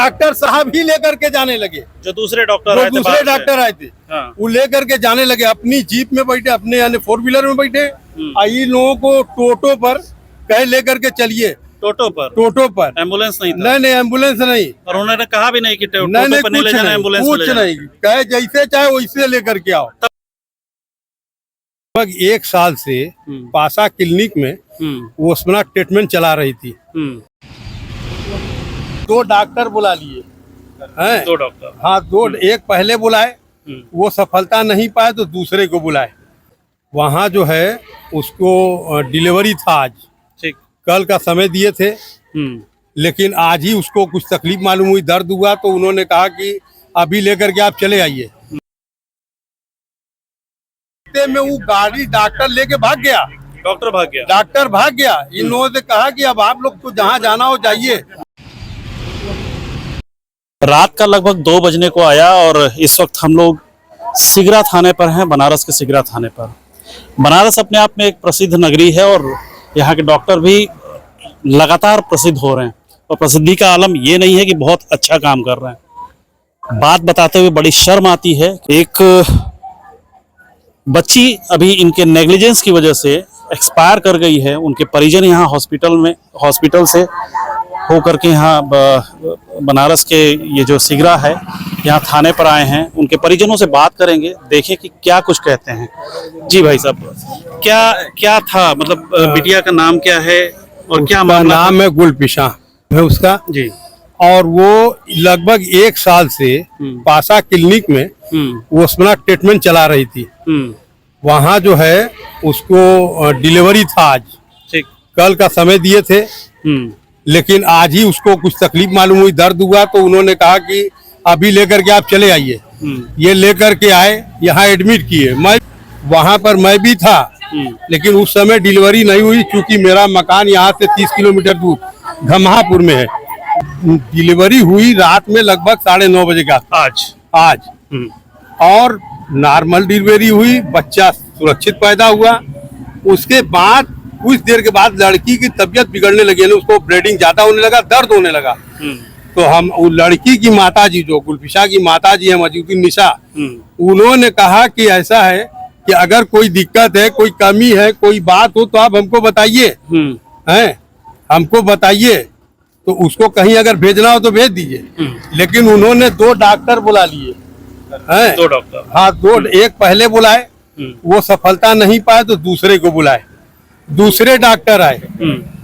Doctor साहब ही लेकर के जाने लगे, जो दूसरे डॉक्टर आए थे, दूसरे डॉक्टर आए थे। हाँ। वो लेकर के जाने लगे, अपनी जीप में बैठे, अपने यानी 4 व्हीलर में बैठे। इन लोगों को टोटो पर कहे लेकर के चलिए, टोटो पर एम्बुलेंस नहीं था। नहीं एम्बुलेंस नहीं, और उन्होंने कहा भी नहीं कि टोटो नहीं पर नहीं ले जाना, एम्बुलेंस कुछ नहीं, कहे जैसे चाहे वैसे लेकर के आओ। लगभग 1 साल से पासा क्लिनिक में वो उसमें ट्रीटमेंट चला रही थी। 2 डॉक्टर बुला लिए हैं, 2 डॉक्टर, हाँ 2, एक पहले बुलाए, वो सफलता नहीं पाए तो दूसरे को बुलाए। वहाँ जो है उसको डिलीवरी था आज, ठीक, कल का समय दिए थे, लेकिन आज ही उसको कुछ तकलीफ मालूम हुई, दर्द हुआ, तो उन्होंने कहा कि अभी लेकर के आप चले आइए। में वो गाड़ी डॉक्टर लेके भाग गया, डॉक्टर भाग गया। इन लोगों से कहा कि अब आप लोग को जहाँ जाना हो जाइए। रात का लगभग 2 बजने को आया और इस वक्त हम लोग सिगरा थाने पर हैं, बनारस के सिगरा थाने पर। बनारस अपने आप में एक प्रसिद्ध नगरी है और यहाँ के डॉक्टर भी लगातार प्रसिद्ध हो रहे हैं, और प्रसिद्धि का आलम ये नहीं है कि बहुत अच्छा काम कर रहे हैं। बात बताते हुए बड़ी शर्म आती है। एक बच्ची अभी इनके नेग्लिजेंस की वजह से एक्सपायर कर गई है। उनके परिजन यहाँ हॉस्पिटल से होकर के यहाँ बनारस के ये जो सिगरा है यहाँ थाने पर आए हैं। उनके परिजनों से बात करेंगे, देखें कि क्या कुछ कहते हैं। जी भाई साहब, क्या था, मतलब बिटिया का नाम क्या है और क्या मामला? नाम है गुलपिशा है उसका जी, और वो लगभग 1 साल से पासा क्लिनिक में वो उसमें ट्रीटमेंट चला रही थी। वहाँ जो है उसको डिलीवरी था आज, ठीक, कल का समय दिए थे, लेकिन आज ही उसको कुछ तकलीफ मालूम हुई, दर्द हुआ, तो उन्होंने कहा कि अभी लेकर के आप चले आइए। ये लेकर के आए, यहाँ एडमिट किए। मैं वहाँ पर मैं भी था, लेकिन उस समय डिलीवरी नहीं हुई, क्योंकि मेरा मकान यहाँ से 30 किलोमीटर दूर घमापुर में है। डिलीवरी हुई रात में लगभग 9:30 बजे का आज और नॉर्मल डिलीवरी हुई, बच्चा सुरक्षित पैदा हुआ। उसके बाद कुछ देर के बाद लड़की की तबीयत बिगड़ने लगी, उसको ब्लीडिंग ज्यादा होने लगा, दर्द होने लगा। तो हम वो लड़की की माताजी, जो गुलफिशा की माताजी है मजीदुन निशा, उन्होंने कहा कि ऐसा है कि अगर कोई दिक्कत है, कोई कमी है, कोई बात हो तो आप हमको बताइए, हैं, हमको बताइए, तो उसको कहीं अगर भेजना हो तो भेज दीजिए। लेकिन उन्होंने 2 डॉक्टर बुला लिए हैं, 2 डॉक्टर, हाँ 2, एक पहले बुलाए, वो सफलता नहीं पाए तो दूसरे को बुलाए। दूसरे डॉक्टर आए,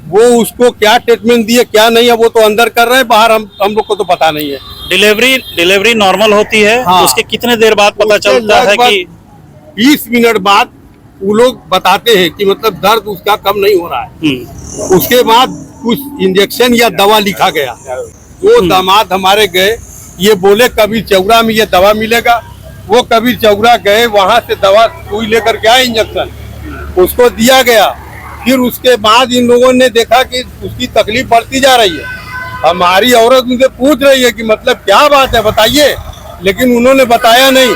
वो उसको क्या ट्रीटमेंट दिए क्या नहीं है वो तो अंदर कर रहे हैं, बाहर हम लोग को तो पता नहीं है। डिलीवरी नॉर्मल होती है, हाँ। उसके कितने देर बाद पता चलता है कि 20 मिनट बाद वो लोग बताते हैं कि मतलब दर्द उसका कम नहीं हो रहा है। उसके बाद कुछ इंजेक्शन या दवा लिखा गया। 2 दामाद हमारे गए, ये बोले कबीर चौरा में ये दवा मिलेगा। वो कबीर चौरा गए, वहां से दवा सुई लेकर के आए, इंजेक्शन उसको दिया गया। फिर उसके बाद इन लोगों ने देखा कि उसकी तकलीफ बढ़ती जा रही है। हमारी औरत उनसे पूछ रही है कि मतलब क्या बात है बताइए, लेकिन उन्होंने बताया नहीं,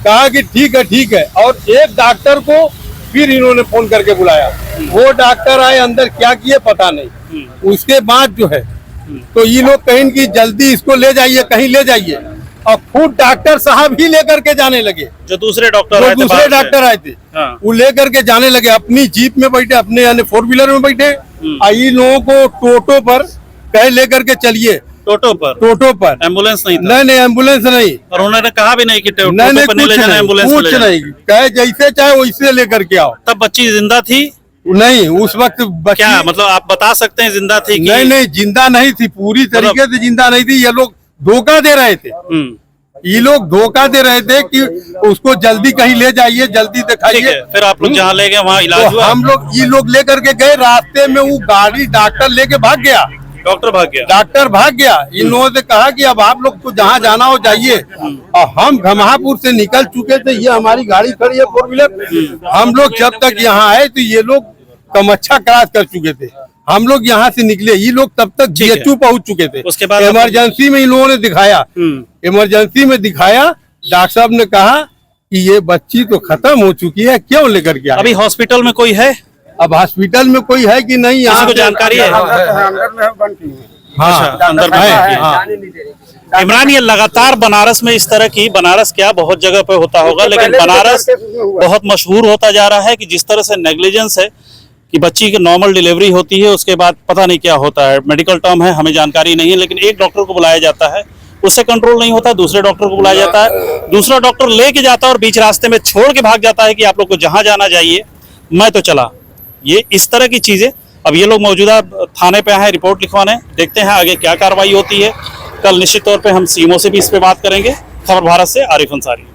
कहा कि ठीक है। और एक डॉक्टर को फिर इन्होंने फोन करके बुलाया, वो डॉक्टर आए, अंदर क्या किए पता नहीं। उसके बाद जो है तो ये लोग कहीं की जल्दी इसको ले जाइए, कहीं ले जाइए, और खुद डॉक्टर साहब ही लेकर के जाने लगे, जो दूसरे डॉक्टर आए थे। हाँ। वो लेकर के जाने लगे, अपनी जीप में बैठे, अपने यानी 4 व्हीलर में बैठे। इन लोगों को टोटो पर कहे लेकर के चलिए, टोटो पर एम्बुलेंस नहीं था। नहीं एम्बुलेंस नहीं, और उन्होंने कहा भी नहीं कि टोटो पर नहीं ले जाना, एम्बुलेंस कुछ नहीं, कहे जैसे चाहे वैसे लेकर के आओ। तब बच्ची जिंदा थी? नहीं, उस वक्त क्या मतलब आप बता सकते हैं जिंदा थी कि? नहीं जिंदा नहीं थी, पूरी तरीके से जिंदा नहीं थी। ये लोग धोखा दे रहे थे, ये लोग धोखा दे रहे थे कि उसको जल्दी कहीं ले जाइए, जल्दी दिखाइए। फिर आप लोग जहाँ ले गए वहाँ इलाज हुआ? हम लोग ये लोग लेकर के गए, रास्ते में वो गाड़ी डॉक्टर लेके भाग गया, डॉक्टर भाग गया। इन लोगों से कहा कि अब आप लोग को जहाँ जाना हो जाइए। और हम घमापुर से निकल चुके थे, ये हमारी गाड़ी खड़ी है 4 व्हीलर। हम लोग जब तक यहाँ आए तो ये लोग कमच्छा क्रॉस कर चुके थे। हम लोग यहाँ से निकले, ये लोग तब तक GHU पहुँच चुके थे। उसके बाद इमरजेंसी में इन लोगों ने दिखाया, इमरजेंसी में दिखाया, डॉक्टर साहब ने कहा कि ये बच्ची तो खत्म हो चुकी है, क्यों लेकर के आए? अभी हॉस्पिटल में कोई है? अब हॉस्पिटल में कोई है कि नहीं, यहाँ को जानकारी है? हाँ अच्छा, अंदर में है, है। हाँ। इमरान, ये लगातार बनारस में इस तरह की, बनारस क्या बहुत जगह पे होता होगा, लेकिन बनारस बहुत मशहूर होता जा रहा है कि जिस तरह से नेग्लिजेंस है कि बच्ची की नॉर्मल डिलीवरी होती है, उसके बाद पता नहीं क्या होता है, मेडिकल टर्म है, हमें जानकारी नहीं है, लेकिन एक डॉक्टर को बुलाया जाता है, उससे कंट्रोल नहीं होता, दूसरे डॉक्टर को बुलाया जाता है, दूसरा डॉक्टर लेके जाता है और बीच रास्ते में छोड़ के भाग जाता है कि आप लोग को जहां जाना चाहिए मैं तो चला। ये इस तरह की चीजें, अब ये लोग मौजूदा थाने पे आए रिपोर्ट लिखवाने, देखते हैं आगे क्या कार्रवाई होती है। कल निश्चित तौर पे हम सीएमओ से भी इस पे बात करेंगे। खबर भारत से आरिफ अंसारी।